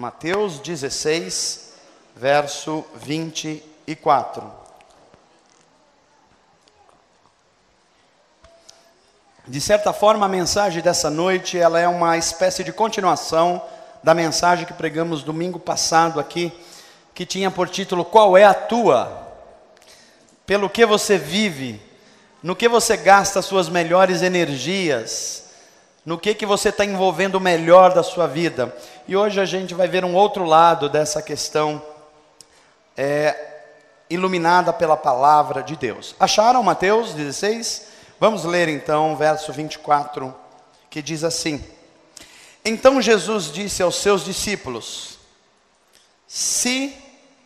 Mateus 16, verso 24. De certa forma, a mensagem dessa noite, ela é uma espécie de continuação da mensagem que pregamos domingo passado aqui, que tinha por título, qual é a tua? Pelo que você vive, no que você gasta as suas melhores energias, no que você está envolvendo o melhor da sua vida. E hoje a gente vai ver um outro lado dessa questão, iluminada pela palavra de Deus. Acharam Mateus 16? Vamos ler então o verso 24, que diz assim: Então Jesus disse aos seus discípulos, se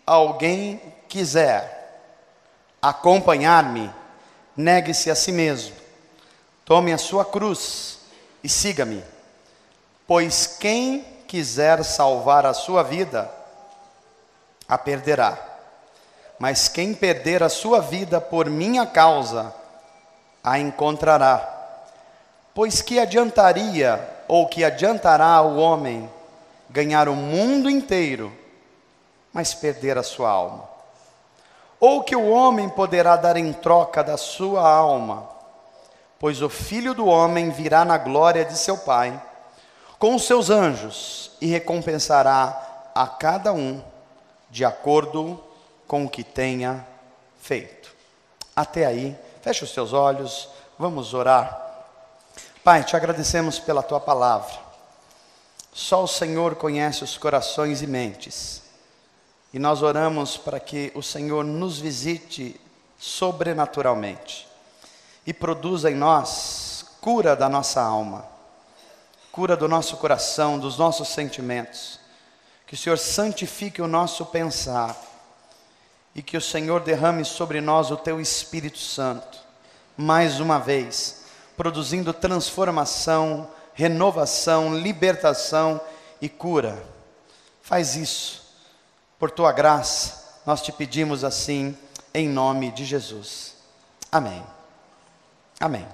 alguém quiser acompanhar-me, negue-se a si mesmo, tome a sua cruz e siga-me. Pois quem quiser salvar a sua vida, a perderá. Mas quem perder a sua vida por minha causa, a encontrará. Pois que adiantaria, ou que adiantará ao homem, ganhar o mundo inteiro, mas perder a sua alma? Ou que o homem poderá dar em troca da sua alma? Pois o Filho do Homem virá na glória de seu Pai, com os seus anjos, e recompensará a cada um, de acordo com o que tenha feito. Até aí, feche os seus olhos, vamos orar. Pai, te agradecemos pela tua palavra. Só o Senhor conhece os corações e mentes. E nós oramos para que o Senhor nos visite sobrenaturalmente e produza em nós cura da nossa alma, cura do nosso coração, dos nossos sentimentos. Que o Senhor santifique o nosso pensar e que o Senhor derrame sobre nós o teu Espírito Santo, mais uma vez, produzindo transformação, renovação, libertação e cura. Faz isso, por tua graça, nós te pedimos assim, em nome de Jesus. Amém. Amém.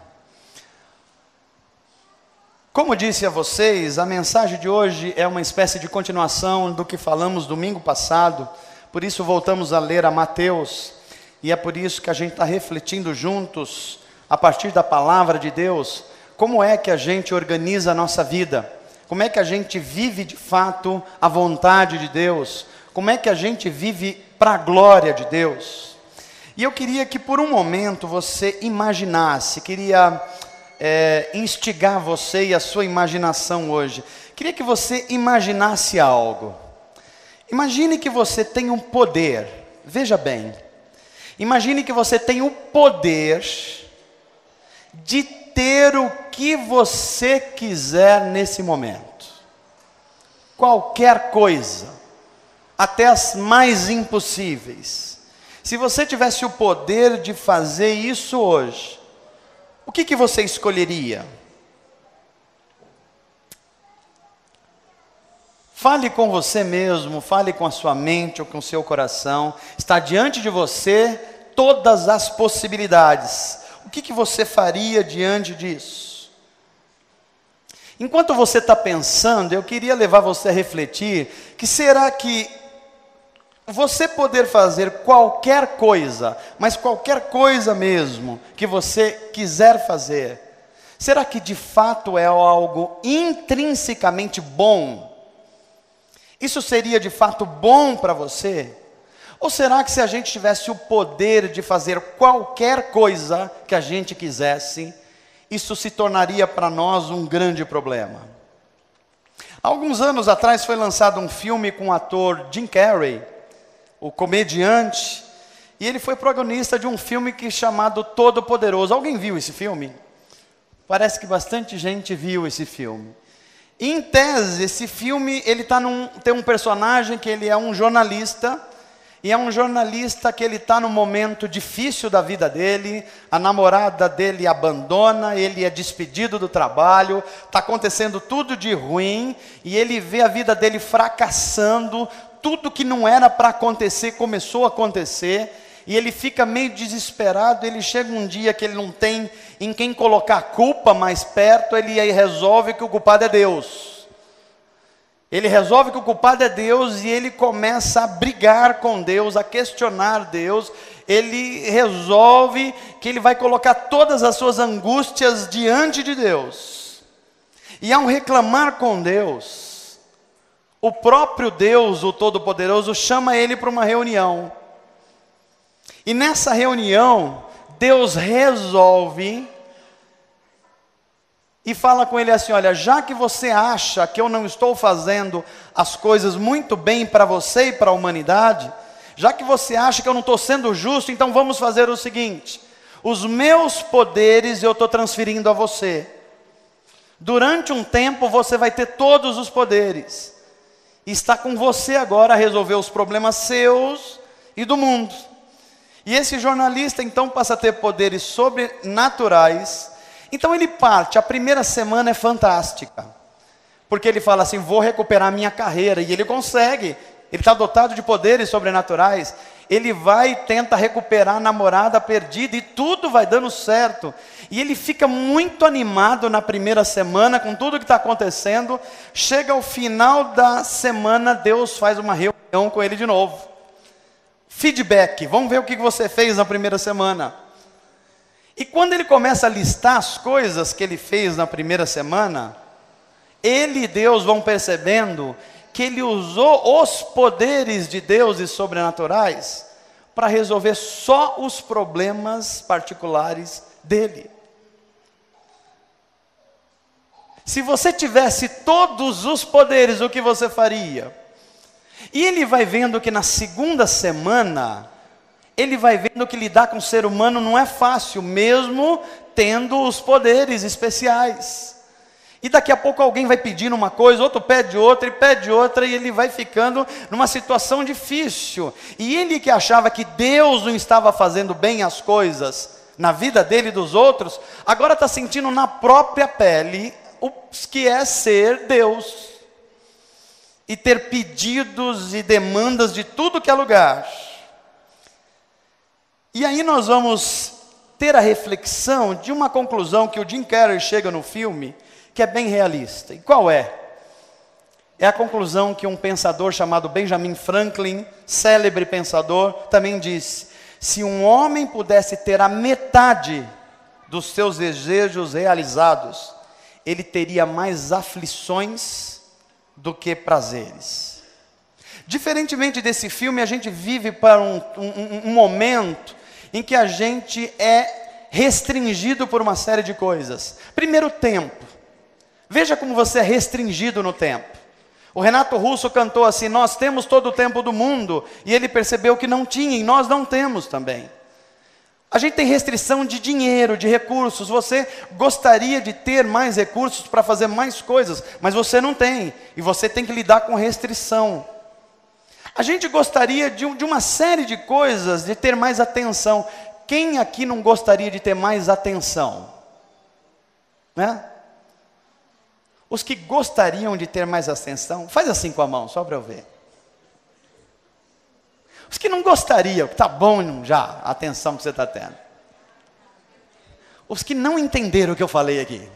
Como disse a vocês, a mensagem de hoje é uma espécie de continuação do que falamos domingo passado, por isso voltamos a ler a Mateus, e é por isso que a gente está refletindo juntos, a partir da palavra de Deus, como é que a gente organiza a nossa vida, como é que a gente vive de fato a vontade de Deus, como é que a gente vive para a glória de Deus. E eu queria que por um momento você imaginasse, queria instigar você e a sua imaginação hoje. Queria que você imaginasse algo. Imagine que você tem um poder, veja bem. Imagine que você tem o poder de ter o que você quiser nesse momento. Qualquer coisa, até as mais impossíveis. Se você tivesse o poder de fazer isso hoje, o que você escolheria? Fale com você mesmo, fale com a sua mente ou com o seu coração. Está diante de você todas as possibilidades. O que você faria diante disso? Enquanto você está pensando, eu queria levar você a refletir, que será que você poder fazer qualquer coisa, mas qualquer coisa mesmo, que você quiser fazer, será que de fato é algo intrinsecamente bom? Isso seria de fato bom para você? Ou será que se a gente tivesse o poder de fazer qualquer coisa que a gente quisesse, isso se tornaria para nós um grande problema? Há alguns anos atrás foi lançado um filme com o ator Jim Carrey, o comediante, e ele foi protagonista de um filme chamado Todo-Poderoso. Alguém viu esse filme? Parece que bastante gente viu esse filme. Em tese, esse filme, ele tem um personagem que ele é um jornalista, e é um jornalista que ele está num momento difícil da vida dele, a namorada dele abandona, ele é despedido do trabalho, está acontecendo tudo de ruim, e ele vê a vida dele fracassando, tudo que não era para acontecer, começou a acontecer, e ele fica meio desesperado. Ele chega um dia que ele não tem em quem colocar a culpa mais perto, ele aí resolve que o culpado é Deus. Ele resolve que o culpado é Deus e ele começa a brigar com Deus, a questionar Deus. Ele resolve que ele vai colocar todas as suas angústias diante de Deus. E ao reclamar com Deus, o próprio Deus, o Todo-Poderoso, chama ele para uma reunião. E nessa reunião, Deus resolve e fala com ele assim: olha, já que você acha que eu não estou fazendo as coisas muito bem para você e para a humanidade, já que você acha que eu não estou sendo justo, então vamos fazer o seguinte: os meus poderes eu estou transferindo a você. Durante um tempo você vai ter todos os poderes. E está com você agora a resolver os problemas seus e do mundo. E esse jornalista então passa a ter poderes sobrenaturais. Então ele parte, a primeira semana é fantástica, porque ele fala assim: vou recuperar minha carreira, e ele consegue, ele está dotado de poderes sobrenaturais. Ele vai e tenta recuperar a namorada perdida, e tudo vai dando certo, e ele fica muito animado na primeira semana, com tudo que está acontecendo. Chega ao final da semana, Deus faz uma reunião com ele de novo, feedback, vamos ver o que você fez na primeira semana. E quando ele começa a listar as coisas que ele fez na primeira semana, ele e Deus vão percebendo que ele usou os poderes de Deus e sobrenaturais para resolver só os problemas particulares dele. Se você tivesse todos os poderes, o que você faria? E ele vai vendo que na segunda semana, ele vai vendo que lidar com o ser humano não é fácil, mesmo tendo os poderes especiais. E daqui a pouco alguém vai pedindo uma coisa, outro pede outra, e ele vai ficando numa situação difícil. E ele que achava que Deus não estava fazendo bem as coisas na vida dele e dos outros, agora está sentindo na própria pele o que é ser Deus. E ter pedidos e demandas de tudo que é lugar. E aí nós vamos ter a reflexão de uma conclusão que o Jim Carrey chega no filme, que é bem realista. E qual é? É a conclusão que um pensador chamado Benjamin Franklin, célebre pensador, também disse: se um homem pudesse ter a metade dos seus desejos realizados, ele teria mais aflições do que prazeres. Diferentemente desse filme, a gente vive para um momento em que a gente é restringido por uma série de coisas. Primeiro, tempo. Veja como você é restringido no tempo. O Renato Russo cantou assim: nós temos todo o tempo do mundo, e ele percebeu que não tinha, e nós não temos também. A gente tem restrição de dinheiro, de recursos. Você gostaria de ter mais recursos para fazer mais coisas, mas você não tem, e você tem que lidar com restrição. A gente gostaria de uma série de coisas, de ter mais atenção. Quem aqui não gostaria de ter mais atenção? Né? Os que gostariam de ter mais atenção, faz assim com a mão, só para eu ver. Os que não gostariam, tá bom já a atenção que você está tendo. Os que não entenderam o que eu falei aqui.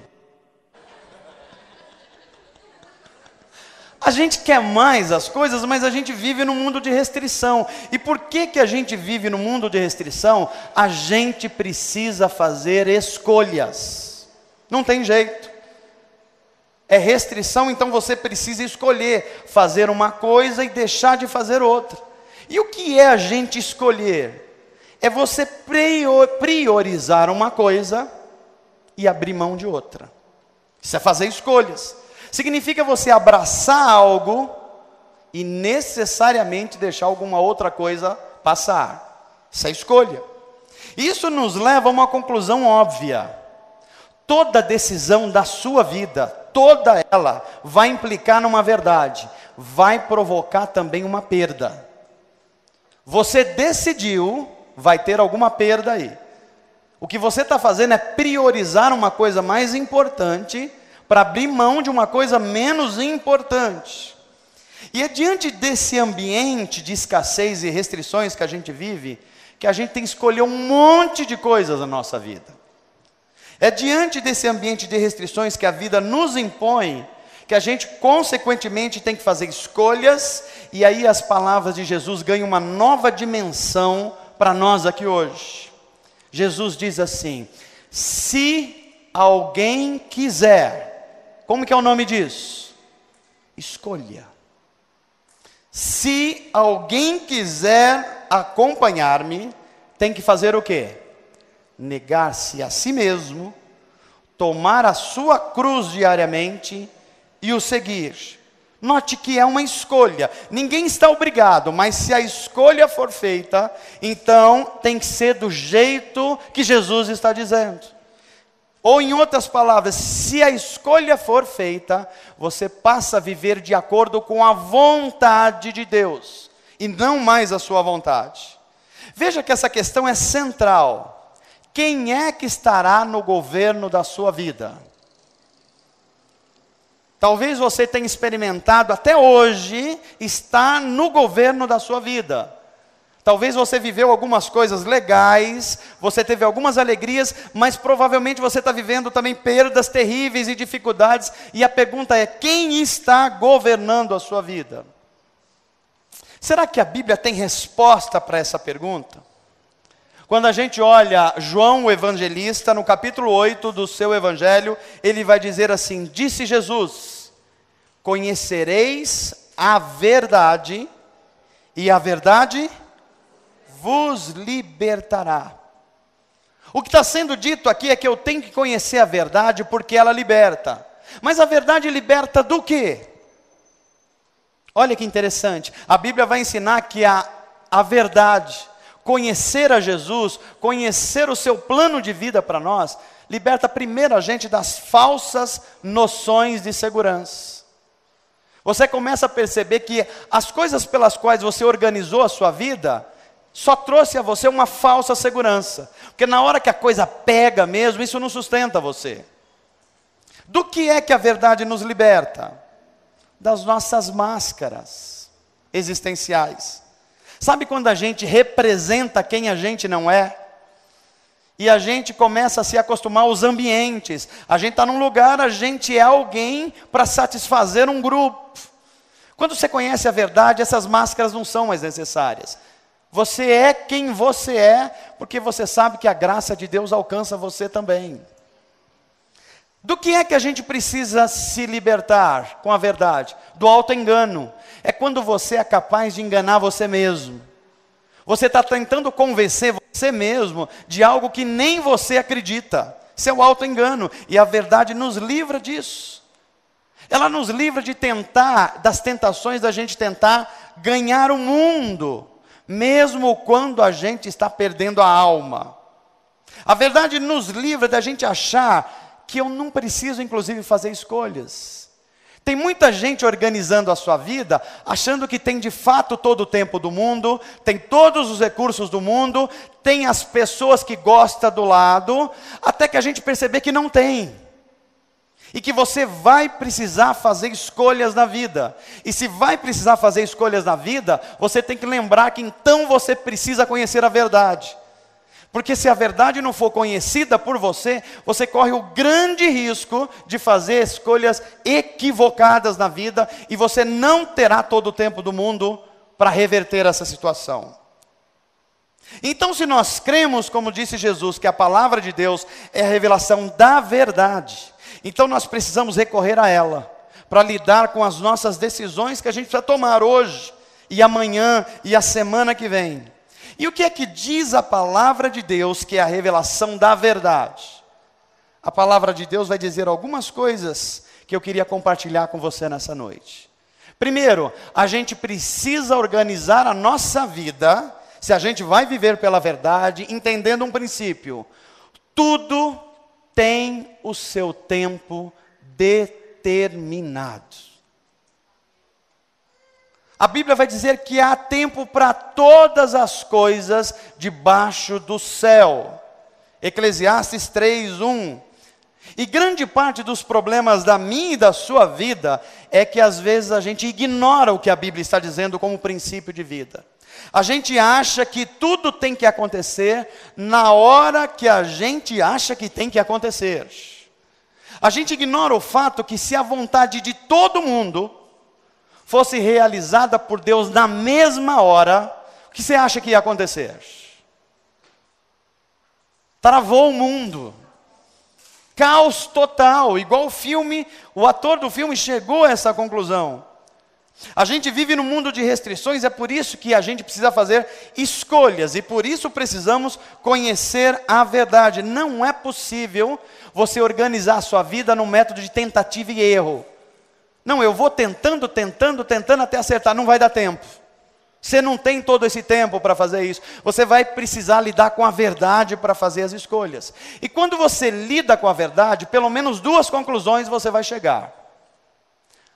A gente quer mais as coisas, mas a gente vive num mundo de restrição. E por que a gente vive num mundo de restrição? A gente precisa fazer escolhas. Não tem jeito. É restrição, então você precisa escolher fazer uma coisa e deixar de fazer outra. E o que é a gente escolher? É você priorizar uma coisa e abrir mão de outra. Isso é fazer escolhas. Significa você abraçar algo e necessariamente deixar alguma outra coisa passar. Isso é escolha. Isso nos leva a uma conclusão óbvia. Toda decisão da sua vida, toda ela, vai implicar numa verdade. Vai provocar também uma perda. Você decidiu, vai ter alguma perda aí. O que você está fazendo é priorizar uma coisa mais importante para abrir mão de uma coisa menos importante. E é diante desse ambiente de escassez e restrições que a gente vive, que a gente tem que escolher um monte de coisas na nossa vida. É diante desse ambiente de restrições que a vida nos impõe, que a gente consequentemente tem que fazer escolhas, e aí as palavras de Jesus ganham uma nova dimensão para nós aqui hoje. Jesus diz assim: se alguém quiser, como que é o nome disso? Escolha. Se alguém quiser acompanhar-me, tem que fazer o quê? Negar-se a si mesmo, tomar a sua cruz diariamente e o seguir. Note que é uma escolha. Ninguém está obrigado, mas se a escolha for feita, então tem que ser do jeito que Jesus está dizendo. Ou em outras palavras, se a escolha for feita, você passa a viver de acordo com a vontade de Deus, e não mais a sua vontade. Veja que essa questão é central. Quem é que estará no governo da sua vida? Talvez você tenha experimentado até hoje estar no governo da sua vida. Talvez você viveu algumas coisas legais, você teve algumas alegrias, mas provavelmente você está vivendo também perdas terríveis e dificuldades. E a pergunta é: quem está governando a sua vida? Será que a Bíblia tem resposta para essa pergunta? Quando a gente olha João o evangelista, no capítulo 8 do seu evangelho, ele vai dizer assim: disse Jesus: conhecereis a verdade, e a verdade vos libertará. O que está sendo dito aqui é que eu tenho que conhecer a verdade porque ela liberta. Mas a verdade liberta do quê? Olha que interessante, a Bíblia vai ensinar que a verdade, conhecer a Jesus, conhecer o seu plano de vida para nós, liberta primeiro a gente das falsas noções de segurança. Você começa a perceber que as coisas pelas quais você organizou a sua vida só trouxe a você uma falsa segurança, porque na hora que a coisa pega mesmo, isso não sustenta você. Do que é que a verdade nos liberta? Das nossas máscaras existenciais. Sabe quando a gente representa quem a gente não é? E a gente começa a se acostumar aos ambientes. A gente está num lugar, a gente é alguém para satisfazer um grupo. Quando você conhece a verdade, essas máscaras não são mais necessárias. Você é quem você é, porque você sabe que a graça de Deus alcança você também. Do que é que a gente precisa se libertar com a verdade? Do auto-engano. É quando você é capaz de enganar você mesmo. Você está tentando convencer você mesmo de algo que nem você acredita. Isso é o auto-engano. E a verdade nos livra disso. Ela nos livra de tentar, das tentações da gente tentar ganhar o mundo, mesmo quando a gente está perdendo a alma. A verdade nos livra da gente achar que eu não preciso, inclusive, fazer escolhas. Tem muita gente organizando a sua vida, achando que tem de fato todo o tempo do mundo, tem todos os recursos do mundo, tem as pessoas que gosta do lado, até que a gente perceber que não tem. E que você vai precisar fazer escolhas na vida. E se vai precisar fazer escolhas na vida, você tem que lembrar que então você precisa conhecer a verdade. Porque se a verdade não for conhecida por você, você corre o grande risco de fazer escolhas equivocadas na vida, e você não terá todo o tempo do mundo para reverter essa situação. Então, se nós cremos, como disse Jesus, que a palavra de Deus é a revelação da verdade, então nós precisamos recorrer a ela, para lidar com as nossas decisões que a gente precisa tomar hoje, e amanhã, e a semana que vem. E o que é que diz a palavra de Deus, que é a revelação da verdade? A palavra de Deus vai dizer algumas coisas que eu queria compartilhar com você nessa noite. Primeiro, a gente precisa organizar a nossa vida, se a gente vai viver pela verdade, entendendo um princípio: tudo tem o seu tempo determinado. A Bíblia vai dizer que há tempo para todas as coisas debaixo do céu. Eclesiastes 3:1. E grande parte dos problemas da minha e da sua vida é que às vezes a gente ignora o que a Bíblia está dizendo como princípio de vida. A gente acha que tudo tem que acontecer na hora que a gente acha que tem que acontecer. A gente ignora o fato que se a vontade de todo mundo fosse realizada por Deus na mesma hora, o que você acha que ia acontecer? Travou o mundo. Caos total, igual o filme, o ator do filme chegou a essa conclusão. A gente vive num mundo de restrições, é por isso que a gente precisa fazer escolhas, e por isso precisamos conhecer a verdade. Não é possível você organizar a sua vida num método de tentativa e erro. Não, eu vou tentando até acertar, não vai dar tempo. Você não tem todo esse tempo para fazer isso. Você vai precisar lidar com a verdade para fazer as escolhas. E quando você lida com a verdade, pelo menos duas conclusões você vai chegar.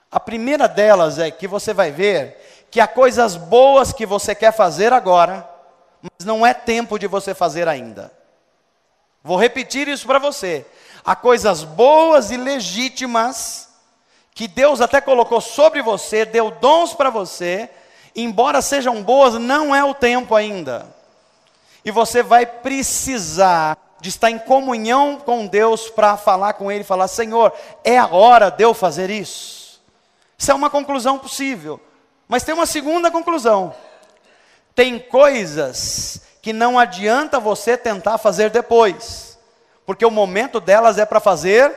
A primeira delas é que você vai ver que há coisas boas que você quer fazer agora, mas não é tempo de você fazer ainda. Vou repetir isso para você. Há coisas boas e legítimas que Deus até colocou sobre você, deu dons para você, embora sejam boas, não é o tempo ainda. E você vai precisar de estar em comunhão com Deus para falar com Ele, falar: Senhor, é a hora de eu fazer isso. Isso é uma conclusão possível. Mas tem uma segunda conclusão. Tem coisas que não adianta você tentar fazer depois, porque o momento delas é para fazer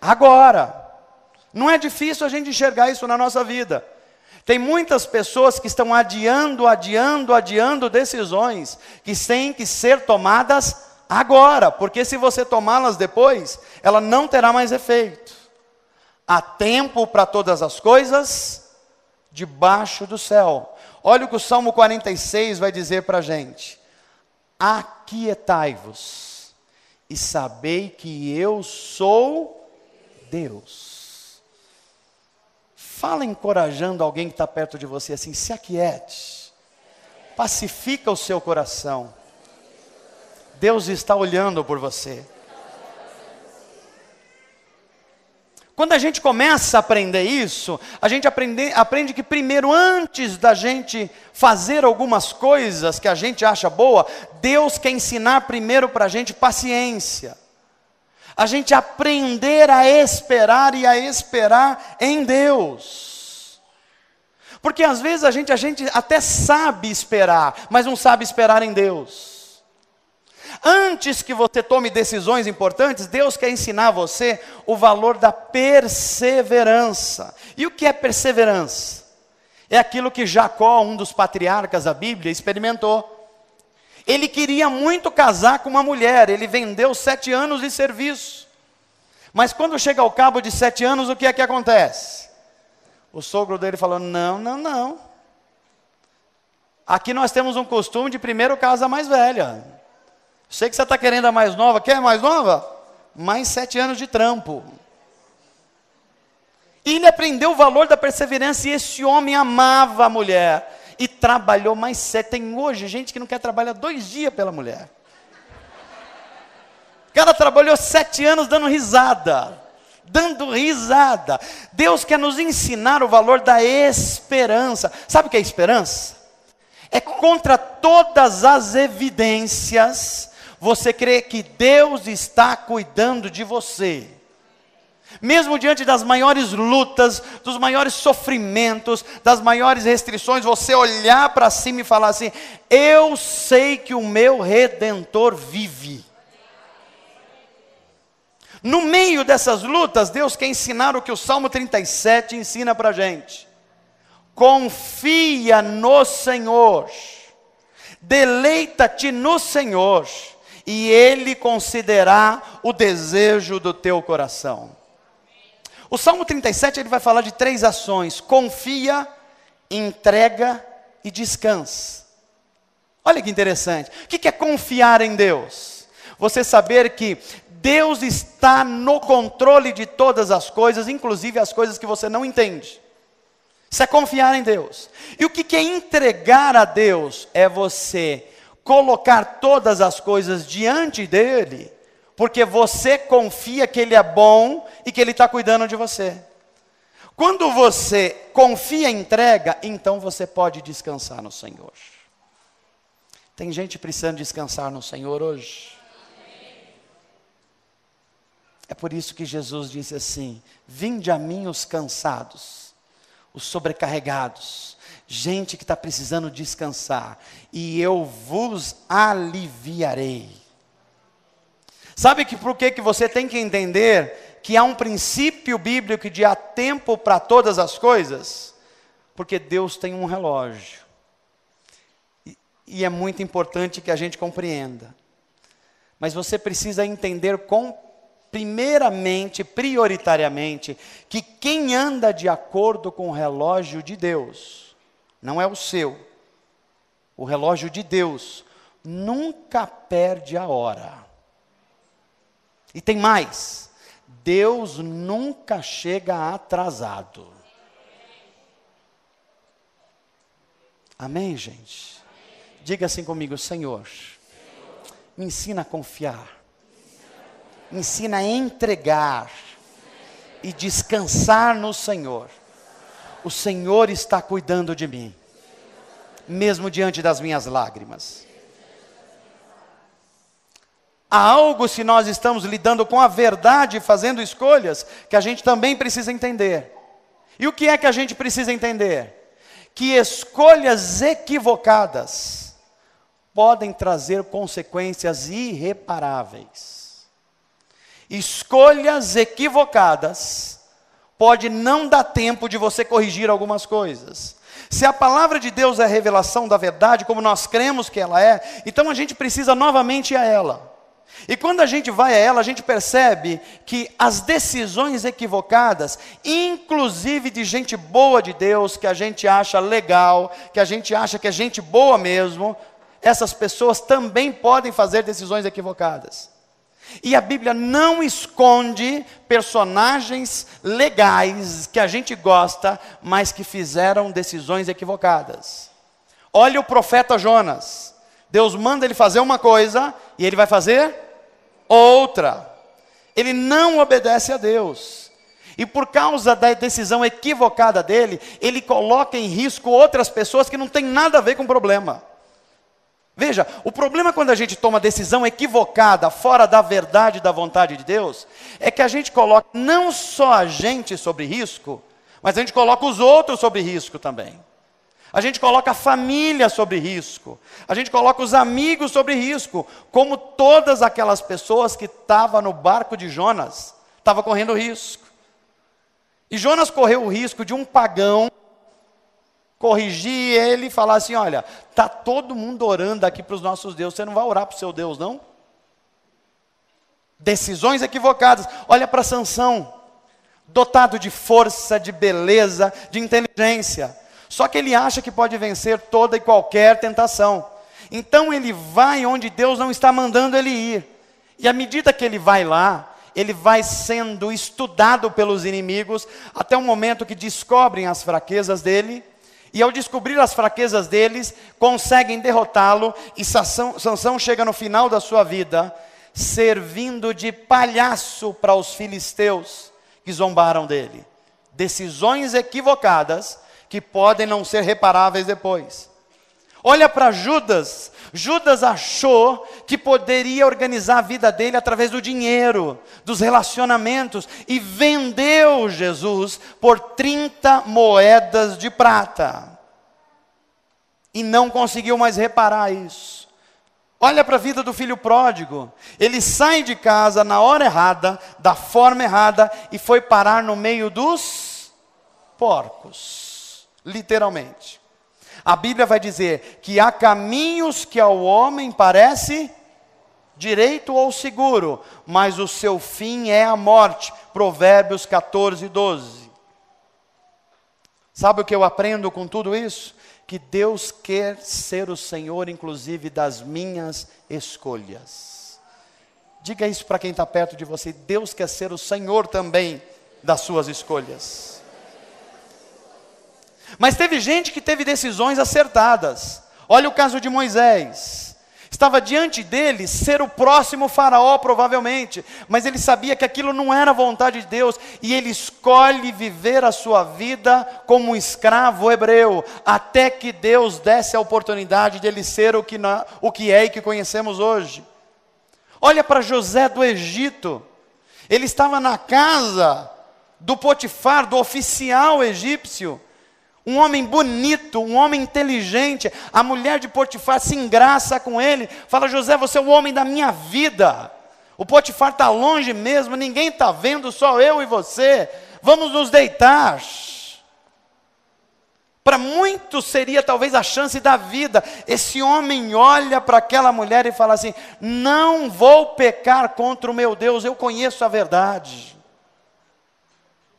agora. Não é difícil a gente enxergar isso na nossa vida. Tem muitas pessoas que estão adiando decisões que têm que ser tomadas agora, porque se você tomá-las depois, ela não terá mais efeito. Há tempo para todas as coisas debaixo do céu. Olha o que o Salmo 46 vai dizer para a gente: aquietai-vos e sabei que eu sou Deus. Fala encorajando alguém que está perto de você assim: se aquiete, pacifica o seu coração. Deus está olhando por você. Quando a gente começa a aprender isso, a gente aprende que primeiro, antes da gente fazer algumas coisas que a gente acha boa, Deus quer ensinar primeiro para a gente paciência. A gente aprender a esperar e a esperar em Deus. Porque às vezes a gente até sabe esperar, mas não sabe esperar em Deus. Antes que você tome decisões importantes, Deus quer ensinar a você o valor da perseverança. E o que é perseverança? É aquilo que Jacó, um dos patriarcas da Bíblia, experimentou. Ele queria muito casar com uma mulher, ele vendeu 7 anos de serviço. Mas quando chega ao cabo de 7 anos, o que é que acontece? O sogro dele falou: não. Aqui nós temos um costume de primeiro casa mais velha. Sei que você está querendo a mais nova. Quer a mais nova? Mais 7 anos de trampo. E ele aprendeu o valor da perseverança. E esse homem amava a mulher. E trabalhou mais 7. Tem hoje gente que não quer trabalhar 2 dias pela mulher. O cara trabalhou 7 anos dando risada. Deus quer nos ensinar o valor da esperança. Sabe o que é esperança? É contra todas as evidências você crê que Deus está cuidando de você. Mesmo diante das maiores lutas, dos maiores sofrimentos, das maiores restrições, você olhar para cima e falar assim: eu sei que o meu Redentor vive. No meio dessas lutas, Deus quer ensinar o que o Salmo 37 ensina para a gente. Confia no Senhor, deleita-te no Senhor, e Ele concederá o desejo do teu coração. O Salmo 37 ele vai falar de 3 ações: confia, entrega e descansa. Olha que interessante. O que é confiar em Deus? Você saber que Deus está no controle de todas as coisas, inclusive as coisas que você não entende. Isso é confiar em Deus. E o que é entregar a Deus? É você colocar todas as coisas diante dEle, porque você confia que Ele é bom e que Ele está cuidando de você. Quando você confia e entrega, então você pode descansar no Senhor. Tem gente precisando descansar no Senhor hoje? É por isso que Jesus disse assim: vinde a mim os cansados, os sobrecarregados, gente que está precisando descansar, e eu vos aliviarei. Sabe por que você tem que entender que há um princípio bíblico de há tempo para todas as coisas? Porque Deus tem um relógio. E é muito importante que a gente compreenda. Mas você precisa entender primeiramente, prioritariamente, que quem anda de acordo com o relógio de Deus, não é o seu, o relógio de Deus, nunca perde a hora. E tem mais, Deus nunca chega atrasado. Amém, gente? Diga assim comigo: Senhor, me ensina a confiar, me ensina a entregar e descansar no Senhor. O Senhor está cuidando de mim, mesmo diante das minhas lágrimas. Há algo, se nós estamos lidando com a verdade, fazendo escolhas, que a gente também precisa entender. E o que é que a gente precisa entender? Que escolhas equivocadas podem trazer consequências irreparáveis. Escolhas equivocadas pode não dar tempo de você corrigir algumas coisas. Se a palavra de Deus é a revelação da verdade, como nós cremos que ela é, então a gente precisa novamente ir a ela. E quando a gente vai a ela, a gente percebe que as decisões equivocadas, inclusive de gente boa de Deus, que a gente acha legal, que a gente acha que é gente boa mesmo, essas pessoas também podem fazer decisões equivocadas. E a Bíblia não esconde personagens legais que a gente gosta, mas que fizeram decisões equivocadas. Olha o profeta Jonas. Deus manda ele fazer uma coisa e ele vai fazer outra. Ele não obedece a Deus. E por causa da decisão equivocada dele, ele coloca em risco outras pessoas que não têm nada a ver com o problema. Veja, o problema quando a gente toma decisão equivocada, fora da verdade e da vontade de Deus, é que a gente coloca não só a gente sobre risco, mas a gente coloca os outros sobre risco também. A gente coloca a família sobre risco. A gente coloca os amigos sobre risco. Como todas aquelas pessoas que estavam no barco de Jonas, estavam correndo risco. E Jonas correu o risco de um pagão corrigir ele e falar assim: olha, está todo mundo orando aqui para os nossos deuses, você não vai orar para o seu Deus, não? Decisões equivocadas. Olha para Sansão, dotado de força, de beleza, de inteligência. Só que ele acha que pode vencer toda e qualquer tentação. Então ele vai onde Deus não está mandando ele ir. E à medida que ele vai lá, ele vai sendo estudado pelos inimigos, até o momento que descobrem as fraquezas dele. E ao descobrir as fraquezas deles, conseguem derrotá-lo. E Sansão chega no final da sua vida, servindo de palhaço para os filisteus que zombaram dele. Decisões equivocadas que podem não ser reparáveis depois. Olha para Judas. Judas achou que poderia organizar a vida dele através do dinheiro, dos relacionamentos, e vendeu Jesus por 30 moedas de prata. E não conseguiu mais reparar isso. Olha para a vida do filho pródigo. Ele sai de casa na hora errada, da forma errada, e foi parar no meio dos porcos. Literalmente. A Bíblia vai dizer que há caminhos que ao homem parece direito ou seguro, mas o seu fim é a morte. Provérbios 14, 12. Sabe o que eu aprendo com tudo isso? Que Deus quer ser o Senhor, inclusive, das minhas escolhas. Diga isso para quem está perto de você. Deus quer ser o Senhor também das suas escolhas. Mas teve gente que teve decisões acertadas. Olha o caso de Moisés. Estava diante dele ser o próximo faraó, provavelmente. Mas ele sabia que aquilo não era a vontade de Deus. E ele escolhe viver a sua vida como um escravo hebreu. Até que Deus desse a oportunidade de ele ser o que é e que conhecemos hoje. Olha para José do Egito. Ele estava na casa do Potifar, do oficial egípcio. Um homem bonito, um homem inteligente. A mulher de Potifar se engraça com ele. Fala: José, você é o homem da minha vida. O Potifar está longe mesmo, ninguém está vendo, só eu e você. Vamos nos deitar. Para muitos seria talvez a chance da vida. Esse homem olha para aquela mulher e fala assim: não vou pecar contra o meu Deus, eu conheço a verdade.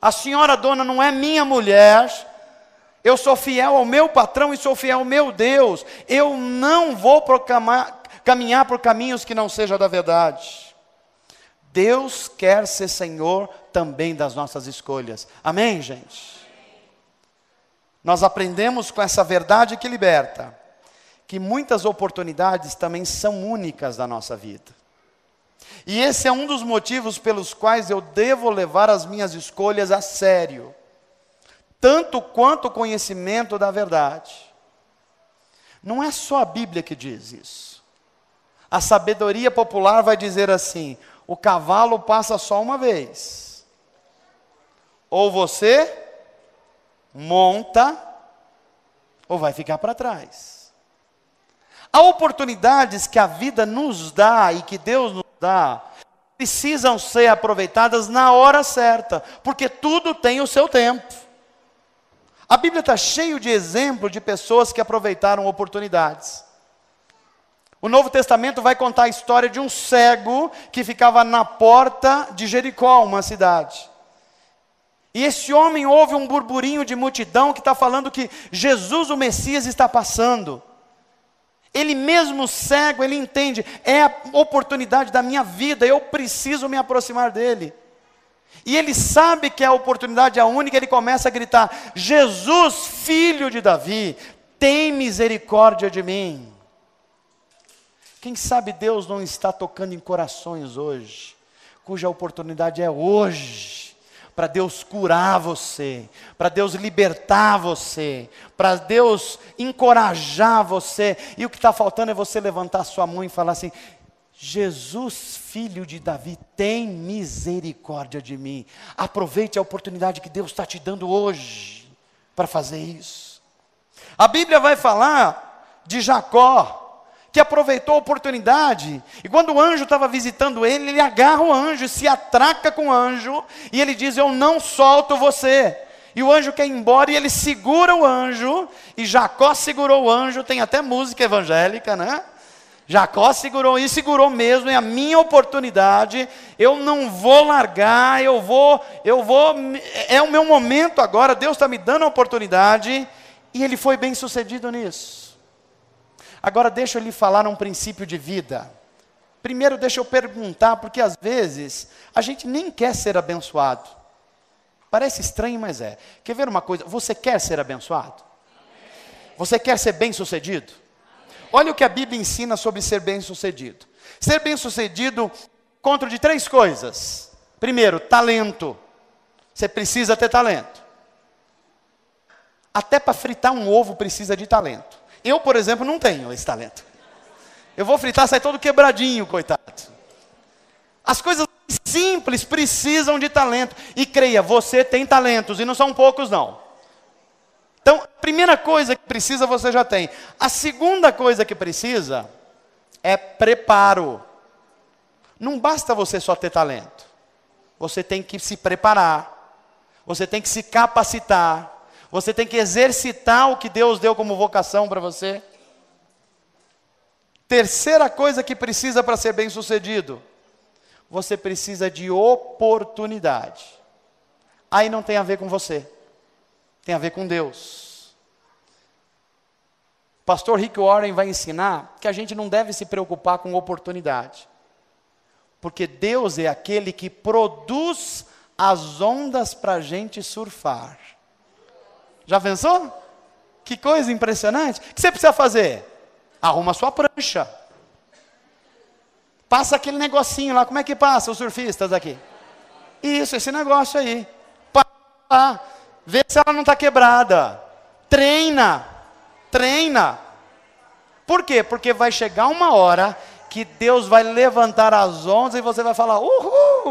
A senhora dona não é minha mulher. Eu sou fiel ao meu patrão e sou fiel ao meu Deus. Eu não vou caminhar por caminhos que não sejam da verdade. Deus quer ser Senhor também das nossas escolhas. Amém, gente? Nós aprendemos com essa verdade que liberta, que muitas oportunidades também são únicas da nossa vida. E esse é um dos motivos pelos quais eu devo levar as minhas escolhas a sério. Tanto quanto o conhecimento da verdade. Não é só a Bíblia que diz isso. A sabedoria popular vai dizer assim: o cavalo passa só uma vez. Ou você monta, ou vai ficar para trás. Há oportunidades que a vida nos dá e que Deus nos dá, precisam ser aproveitadas na hora certa, porque tudo tem o seu tempo. A Bíblia está cheia de exemplos de pessoas que aproveitaram oportunidades. O Novo Testamento vai contar a história de um cego que ficava na porta de Jericó, uma cidade. E esse homem ouve um burburinho de multidão que está falando que Jesus, o Messias, está passando. Ele mesmo cego, ele entende: é a oportunidade da minha vida, eu preciso me aproximar dele. E ele sabe que a oportunidade é a única, ele começa a gritar: Jesus, filho de Davi, tem misericórdia de mim. Quem sabe Deus não está tocando em corações hoje, cuja oportunidade é hoje, para Deus curar você, para Deus libertar você, para Deus encorajar você. E o que está faltando é você levantar sua mão e falar assim: Jesus, filho de Davi, tem misericórdia de mim. Aproveite a oportunidade que Deus está te dando hoje para fazer isso. A Bíblia vai falar de Jacó, que aproveitou a oportunidade, e quando o anjo estava visitando ele, ele agarra o anjo, se atraca com o anjo, e ele diz: eu não solto você. E o anjo quer ir embora, e ele segura o anjo, e Jacó segurou o anjo. Tem até música evangélica, né? Jacó segurou, e segurou mesmo, é a minha oportunidade, eu não vou largar, eu vou, é o meu momento agora, Deus está me dando a oportunidade, e ele foi bem sucedido nisso. Agora deixa eu lhe falar um princípio de vida. Primeiro deixa eu perguntar, porque às vezes a gente nem quer ser abençoado. Parece estranho, mas é. Quer ver uma coisa? Você quer ser abençoado? Você quer ser bem sucedido? Olha o que a Bíblia ensina sobre ser bem-sucedido. Ser bem-sucedido conta de 3 coisas. Primeiro, talento. Você precisa ter talento. Até para fritar um ovo precisa de talento. Eu, por exemplo, não tenho esse talento. Eu vou fritar, sai todo quebradinho, coitado. As coisas simples precisam de talento. E creia, você tem talentos, e não são poucos não. Então, a primeira coisa que precisa, você já tem. A segunda coisa que precisa é preparo. Não basta você só ter talento. Você tem que se preparar. Você tem que se capacitar. Você tem que exercitar o que Deus deu como vocação para você. Terceira coisa que precisa para ser bem-sucedido. Você precisa de oportunidade. Aí não tem a ver com você. Tem a ver com Deus. O pastor Rick Warren vai ensinar que a gente não deve se preocupar com oportunidade. Porque Deus é aquele que produz as ondas para a gente surfar. Já pensou? Que coisa impressionante. O que você precisa fazer? Arruma a sua prancha. Passa aquele negocinho lá. Como é que passa os surfistas aqui? Isso, esse negócio aí. Passa lá. Vê se ela não está quebrada. Treina. Treina. Por quê? Porque vai chegar uma hora que Deus vai levantar as ondas e você vai falar: uhul!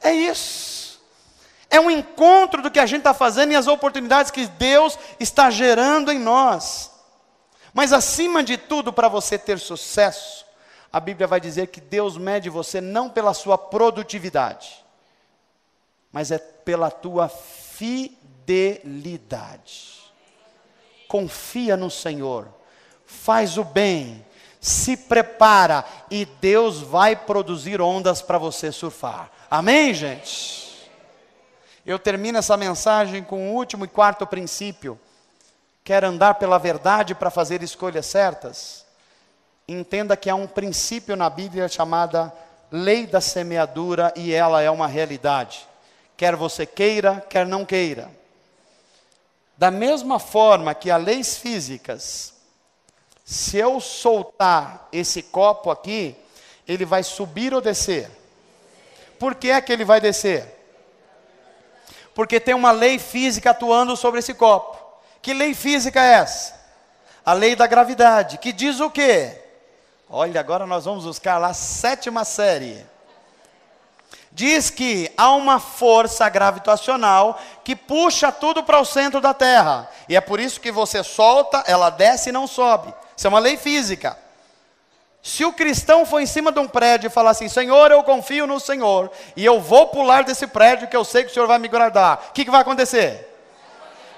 É isso. É um encontro do que a gente está fazendo e as oportunidades que Deus está gerando em nós. Mas acima de tudo, para você ter sucesso, a Bíblia vai dizer que Deus mede você não pela sua produtividade, mas é pela tua fidelidade. Confia no Senhor, faz o bem, se prepara e Deus vai produzir ondas para você surfar. Amém, gente? Eu termino essa mensagem com o último e quarto princípio. Quer andar pela verdade para fazer escolhas certas? Entenda que há um princípio na Bíblia chamada lei da semeadura e ela é uma realidade. Quer você queira, quer não queira. Da mesma forma que as leis físicas, se eu soltar esse copo aqui, ele vai subir ou descer? Por que é que ele vai descer? Porque tem uma lei física atuando sobre esse copo. Que lei física é essa? A lei da gravidade, que diz o quê? Olha, agora nós vamos buscar lá a 7ª série. Diz que há uma força gravitacional que puxa tudo para o centro da Terra. E é por isso que você solta, ela desce e não sobe. Isso é uma lei física. Se o cristão for em cima de um prédio e falar assim, Senhor, eu confio no Senhor, e eu vou pular desse prédio que eu sei que o Senhor vai me guardar, o que vai acontecer?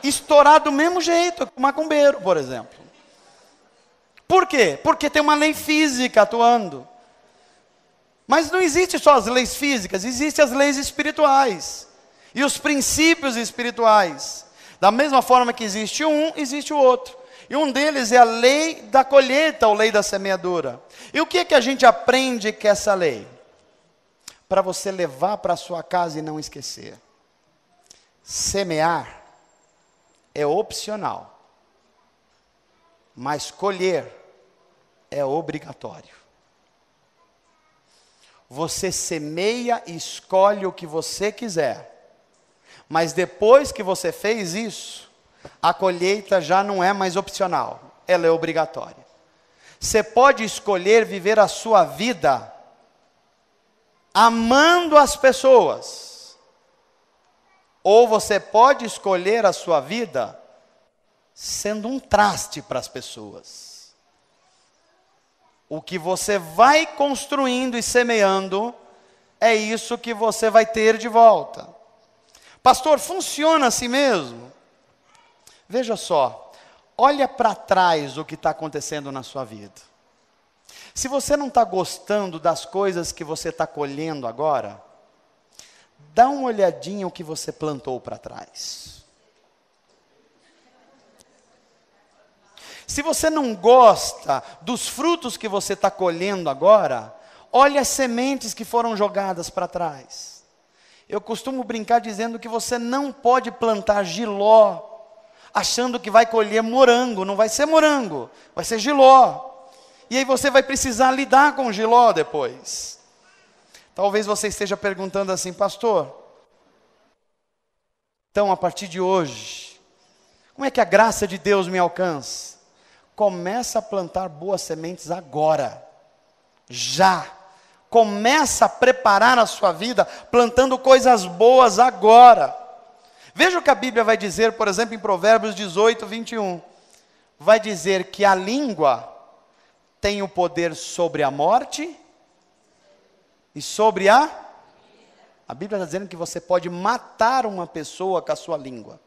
Estourar do mesmo jeito, com macumbeiro, por exemplo. Por quê? Porque tem uma lei física atuando. Mas não existe só as leis físicas, existem as leis espirituais. E os princípios espirituais. Da mesma forma que existe um, existe o outro. E um deles é a lei da colheita, ou lei da semeadura. E o que é que a gente aprende com essa lei? Para você levar para a sua casa e não esquecer. Semear é opcional, mas colher é obrigatório. Você semeia e escolhe o que você quiser, mas depois que você fez isso, a colheita já não é mais opcional, ela é obrigatória. Você pode escolher viver a sua vida amando as pessoas, ou você pode escolher a sua vida sendo um traste para as pessoas. O que você vai construindo e semeando, é isso que você vai ter de volta. Pastor, funciona assim mesmo? Veja só, olha para trás o que está acontecendo na sua vida. Se você não está gostando das coisas que você está colhendo agora, dá uma olhadinha o que você plantou para trás. Se você não gosta dos frutos que você está colhendo agora, olha as sementes que foram jogadas para trás. Eu costumo brincar dizendo que você não pode plantar jiló, achando que vai colher morango. Não vai ser morango, vai ser jiló. E aí você vai precisar lidar com o jiló depois. Talvez você esteja perguntando assim, pastor, então a partir de hoje, como é que a graça de Deus me alcança? Começa a plantar boas sementes agora, já. Começa a preparar a sua vida, plantando coisas boas agora. Veja o que a Bíblia vai dizer, por exemplo, em Provérbios 18, 21. Vai dizer que a língua tem o poder sobre a morte e sobre a Bíblia está dizendo que você pode matar uma pessoa com a sua língua.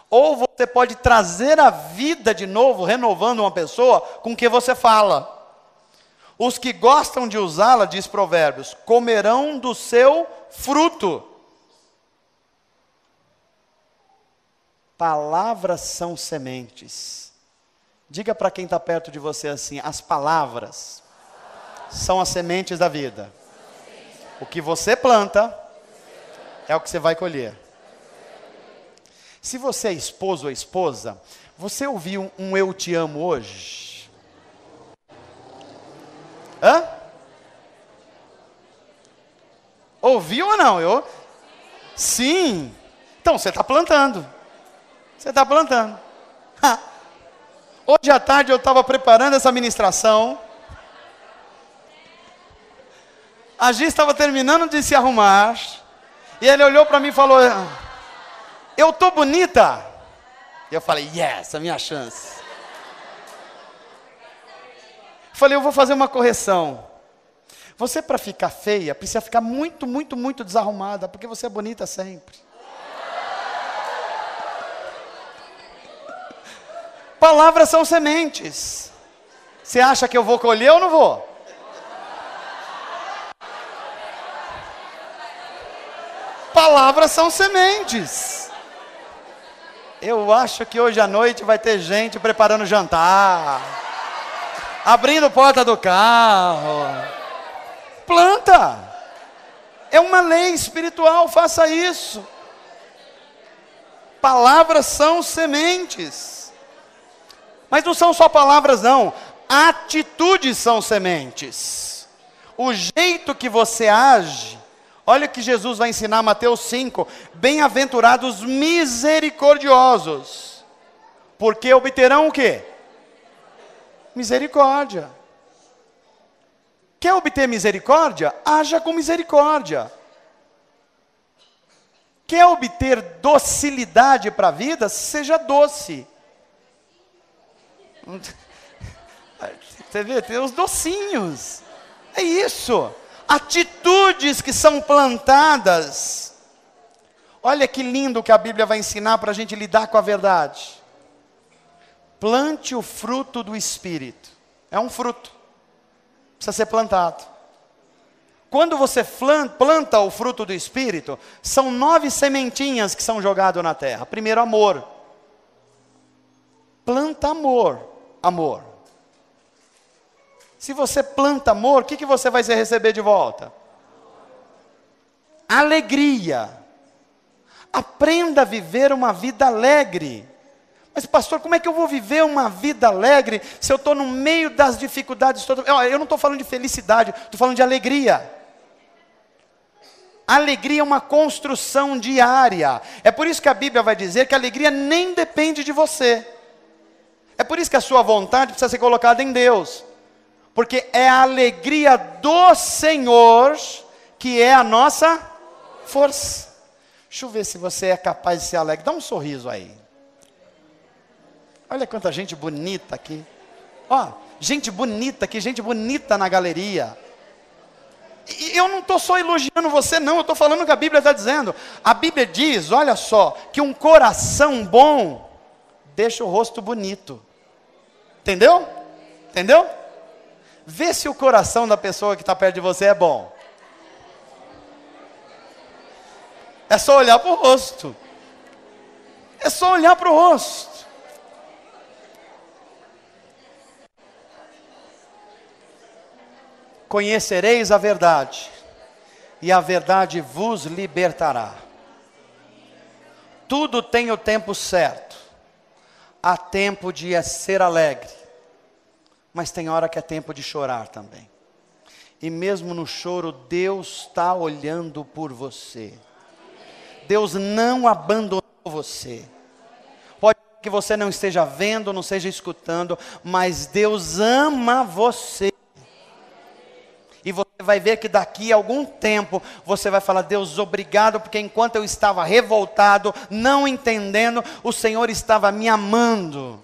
Ou você pode trazer a vida de novo, renovando uma pessoa com o que você fala. Os que gostam de usá-la, diz Provérbios, comerão do seu fruto. Palavras são sementes. Diga para quem está perto de você assim, as palavras são as sementes da vida. O que você planta é o que você vai colher. Se você é esposo ou esposa, você ouviu um eu te amo hoje? Hã? Ouviu ou não? Sim. Então você está plantando. Você está plantando. Hoje à tarde eu estava preparando essa ministração. A Gi estava terminando de se arrumar. E ele olhou para mim e falou: eu tô bonita? E eu falei: yes, a minha chance. Falei: eu vou fazer uma correção. Você, para ficar feia, precisa ficar muito, muito, muito desarrumada, porque você é bonita sempre. Palavras são sementes. Você acha que eu vou colher ou não vou? Palavras são sementes. Eu acho que hoje à noite vai ter gente preparando jantar, abrindo porta do carro. Planta. É uma lei espiritual, faça isso. Palavras são sementes. Mas não são só palavras não, atitudes são sementes. O jeito que você age. Olha o que Jesus vai ensinar, Mateus 5. Bem-aventurados misericordiosos, porque obterão o quê? Misericórdia. Quer obter misericórdia? Haja com misericórdia. Quer obter docilidade para a vida? Seja doce. Você vê, tem os docinhos. É isso. Atitudes que são plantadas. Olha que lindo que a Bíblia vai ensinar para a gente lidar com a verdade. Plante o fruto do Espírito. É um fruto. Precisa ser plantado. Quando você planta o fruto do Espírito, são 9 sementinhas que são jogadas na terra. Primeiro, amor. Planta amor. Amor. Se você planta amor, o que você vai receber de volta? Alegria. Aprenda a viver uma vida alegre. Mas pastor, como é que eu vou viver uma vida alegre se eu estou no meio das dificuldades todas? Eu não estou falando de felicidade, estou falando de alegria. Alegria é uma construção diária. É por isso que a Bíblia vai dizer que a alegria nem depende de você. É por isso que a sua vontade precisa ser colocada em Deus. Porque é a alegria do Senhor que é a nossa força. Deixa eu ver se você é capaz de ser alegre. Dá um sorriso aí. Olha quanta gente bonita aqui. Ó, gente bonita aqui, gente bonita na galeria. E eu não estou só elogiando você não, eu estou falando o que a Bíblia está dizendo. A Bíblia diz, olha só, que um coração bom deixa o rosto bonito. Entendeu? Entendeu? Vê se o coração da pessoa que está perto de você é bom. É só olhar para o rosto. É só olhar para o rosto. Conhecereis a verdade, e a verdade vos libertará. Tudo tem o tempo certo. Há tempo de ser alegre, mas tem hora que é tempo de chorar também. E mesmo no choro, Deus está olhando por você. Deus não abandonou você. Pode ser que você não esteja vendo, não esteja escutando, mas Deus ama você. E você vai ver que daqui a algum tempo, você vai falar: Deus, obrigado, porque enquanto eu estava revoltado, não entendendo, o Senhor estava me amando.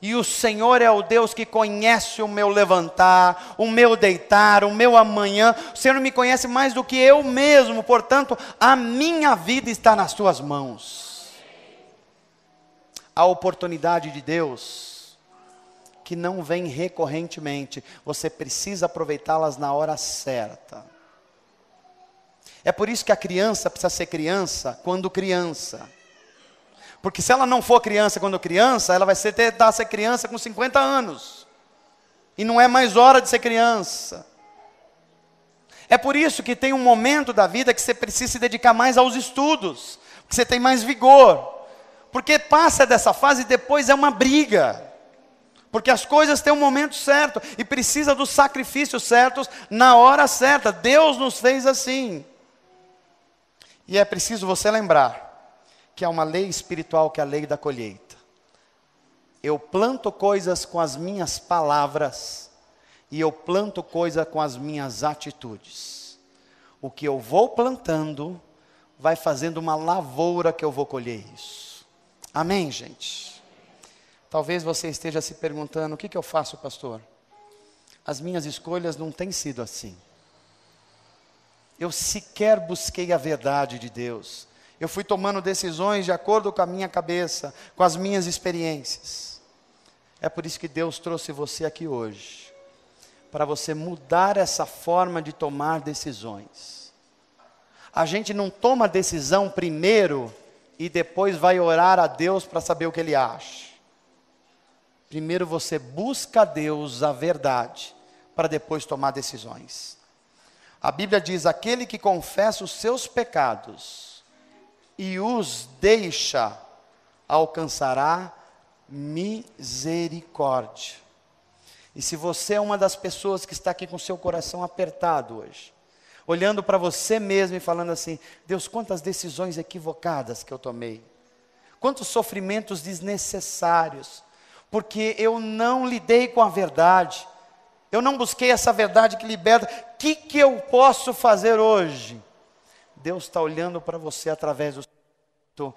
E o Senhor é o Deus que conhece o meu levantar, o meu deitar, o meu amanhã. O Senhor me conhece mais do que eu mesmo, portanto, a minha vida está nas tuas mãos. A oportunidade de Deus, que não vem recorrentemente, você precisa aproveitá-las na hora certa. É por isso que a criança precisa ser criança quando criança. Porque se ela não for criança quando criança, ela vai tentar ser criança com 50 anos. E não é mais hora de ser criança. É por isso que tem um momento da vida que você precisa se dedicar mais aos estudos. Que você tem mais vigor. Porque passa dessa fase e depois é uma briga. Porque as coisas têm um momento certo e precisa dos sacrifícios certos na hora certa. Deus nos fez assim. E é preciso você lembrar que há uma lei espiritual que é a lei da colheita. Eu planto coisas com as minhas palavras E eu planto coisa com as minhas atitudes. O que eu vou plantando, vai fazendo uma lavoura que eu vou colher isso. Amém, gente? Talvez você esteja se perguntando, o que eu faço, pastor? As minhas escolhas não têm sido assim. Eu sequer busquei a verdade de Deus. Eu fui tomando decisões de acordo com a minha cabeça, com as minhas experiências. É por isso que Deus trouxe você aqui hoje, para você mudar essa forma de tomar decisões. A gente não toma decisão primeiro e depois vai orar a Deus para saber o que Ele acha. Primeiro você busca a Deus a verdade, para depois tomar decisões. A Bíblia diz, aquele que confessa os seus pecados e os deixa, alcançará misericórdia. E se você é uma das pessoas que está aqui com seu coração apertado hoje, olhando para você mesmo e falando assim, Deus, quantas decisões equivocadas que eu tomei, quantos sofrimentos desnecessários, porque eu não lidei com a verdade, eu não busquei essa verdade que liberta. O que eu posso fazer hoje? Deus está olhando para você através do Espírito.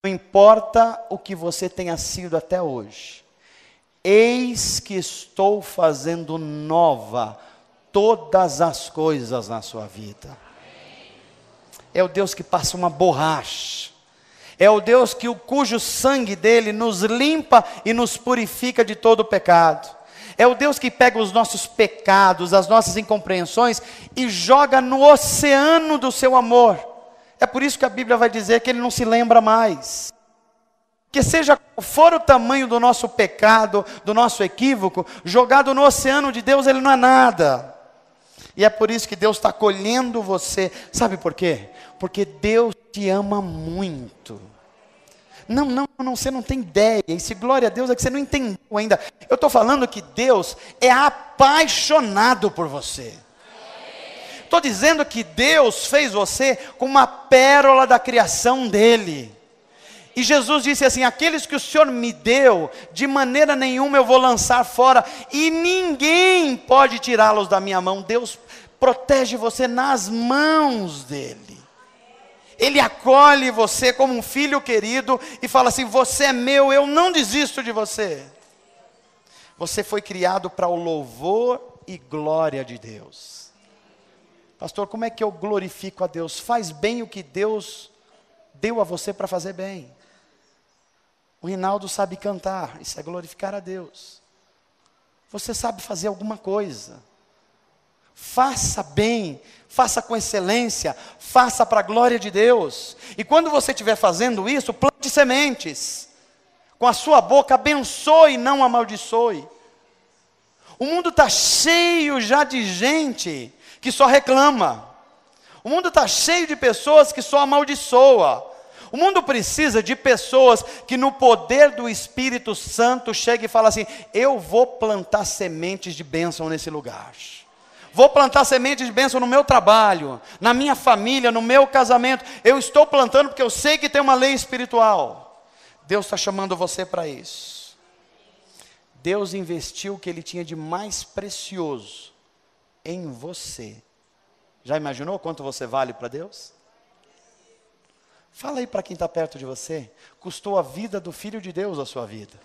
Não importa o que você tenha sido até hoje, eis que estou fazendo nova todas as coisas na sua vida. É o Deus que passa uma borracha. É o Deus cujo sangue dele nos limpa e nos purifica de todo o pecado. É o Deus que pega os nossos pecados, as nossas incompreensões e joga no oceano do seu amor. É por isso que a Bíblia vai dizer que Ele não se lembra mais. Que seja qual for o tamanho do nosso pecado, do nosso equívoco, jogado no oceano de Deus, ele não é nada. E é por isso que Deus está acolhendo você. Sabe por quê? Porque Deus te ama muito. Não, você não tem ideia. E se glória a Deus é que você não entendeu ainda. Eu estou falando que Deus é apaixonado por você. Estou dizendo que Deus fez você como uma pérola da criação dele. E Jesus disse assim, aqueles que o Senhor me deu, de maneira nenhuma eu vou lançar fora, e ninguém pode tirá-los da minha mão. Deus protege você nas mãos dele. Ele acolhe você como um filho querido e fala assim, você é meu, eu não desisto de você. Você foi criado para o louvor e glória de Deus. Pastor, como é que eu glorifico a Deus? Faz bem o que Deus deu a você para fazer bem. O Rinaldo sabe cantar, isso é glorificar a Deus. Você sabe fazer alguma coisa. Faça bem, faça com excelência, faça para a glória de Deus. E quando você estiver fazendo isso, plante sementes. Com a sua boca abençoe, não amaldiçoe. O mundo está cheio já de gente que só reclama. O mundo está cheio de pessoas que só amaldiçoam. O mundo precisa de pessoas que no poder do Espírito Santo cheguem e falem assim, eu vou plantar sementes de bênção nesse lugar. Vou plantar sementes de bênção no meu trabalho, na minha família, no meu casamento. Eu estou plantando porque eu sei que tem uma lei espiritual. Deus está chamando você para isso. Deus investiu o que Ele tinha de mais precioso em você. Já imaginou quanto você vale para Deus? Fala aí para quem está perto de você. Custou a vida do Filho de Deus a sua vida.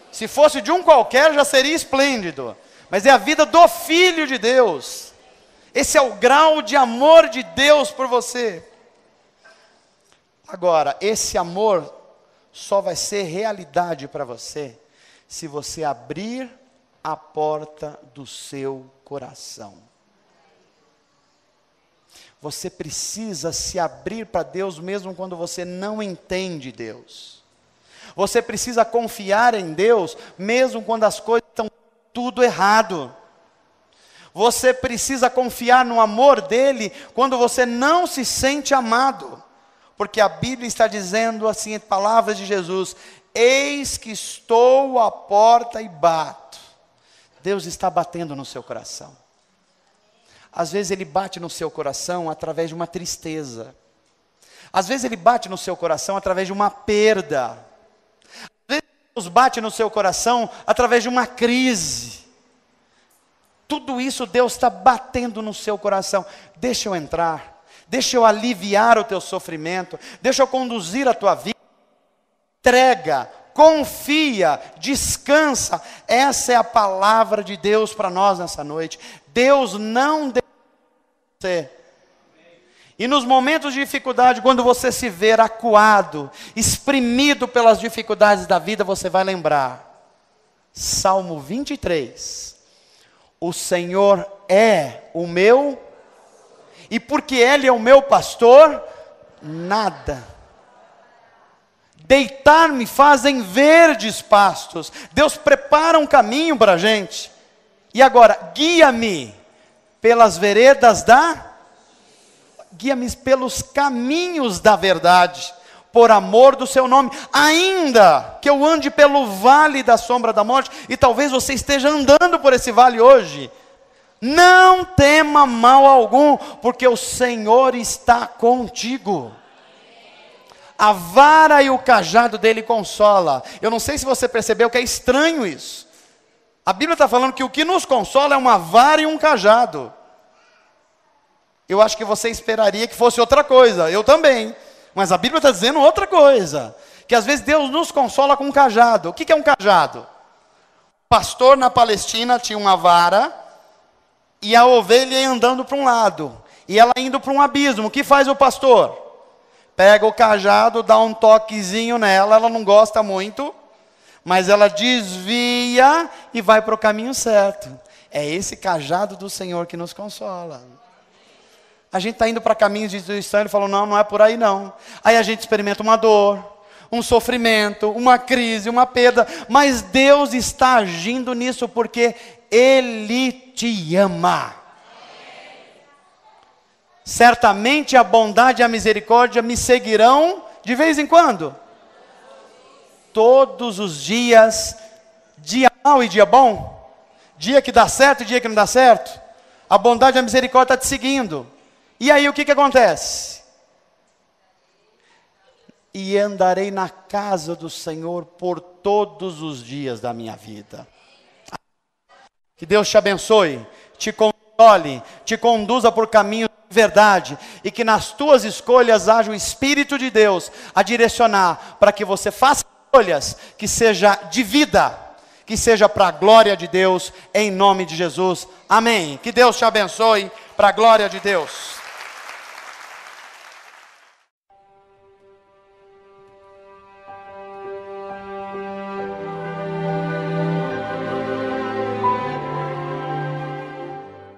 Se fosse de um qualquer já seria esplêndido. Mas é a vida do Filho de Deus. Esse é o grau de amor de Deus por você. Agora, esse amor só vai ser realidade para você se você abrir a porta do seu coração. Você precisa se abrir para Deus mesmo quando você não entende Deus. Você precisa confiar em Deus mesmo quando as coisas estão tudo errado. Você precisa confiar no amor dele quando você não se sente amado. Porque a Bíblia está dizendo assim, em palavras de Jesus, eis que estou à porta e bato. Deus está batendo no seu coração. Às vezes Ele bate no seu coração através de uma tristeza. Às vezes Ele bate no seu coração através de uma perda. Às vezes Deus bate no seu coração através de uma crise. Tudo isso Deus está batendo no seu coração. Deixa eu entrar, deixa eu aliviar o teu sofrimento, deixa eu conduzir a tua vida. Entrega, confia, descansa. Essa é a palavra de Deus para nós nessa noite. Deus não deixa você. E nos momentos de dificuldade, quando você se ver acuado, exprimido pelas dificuldades da vida, você vai lembrar. Salmo 23. O Senhor é o meu, e porque Ele é o meu pastor, nada. Deitar-me fazem verdes pastos. Deus prepara um caminho para a gente. E agora, guia-me pelas veredas guia-me pelos caminhos da verdade, por amor do seu nome. Ainda que eu ande pelo vale da sombra da morte, e talvez você esteja andando por esse vale hoje, não tema mal algum, porque o Senhor está contigo. A vara e o cajado dele consola. Eu não sei se você percebeu que é estranho isso. A Bíblia está falando que o que nos consola é uma vara e um cajado. Eu acho que você esperaria que fosse outra coisa, eu também. Mas a Bíblia está dizendo outra coisa. Que às vezes Deus nos consola com um cajado. O que é um cajado? O pastor na Palestina tinha uma vara, e a ovelha ia andando para um lado, e ela indo para um abismo. O que faz o pastor? Pega o cajado, dá um toquezinho nela, ela não gosta muito, mas ela desvia e vai para o caminho certo. É esse cajado do Senhor que nos consola. A gente está indo para caminhos de destruição, ele falou, não é por aí não. Aí a gente experimenta uma dor, um sofrimento, uma crise, uma perda, mas Deus está agindo nisso porque Ele te ama. Certamente a bondade e a misericórdia me seguirão de vez em quando. Todos os dias, dia mau e dia bom, dia que dá certo e dia que não dá certo, a bondade e a misericórdia estão te seguindo. E aí o que acontece? E andarei na casa do Senhor por todos os dias da minha vida. Que Deus te abençoe, te console, te conduza por caminhos de verdade, e que nas tuas escolhas haja o Espírito de Deus a direcionar, para que você faça escolhas que seja de vida, que seja para a glória de Deus, em nome de Jesus, amém. Que Deus te abençoe, para a glória de Deus.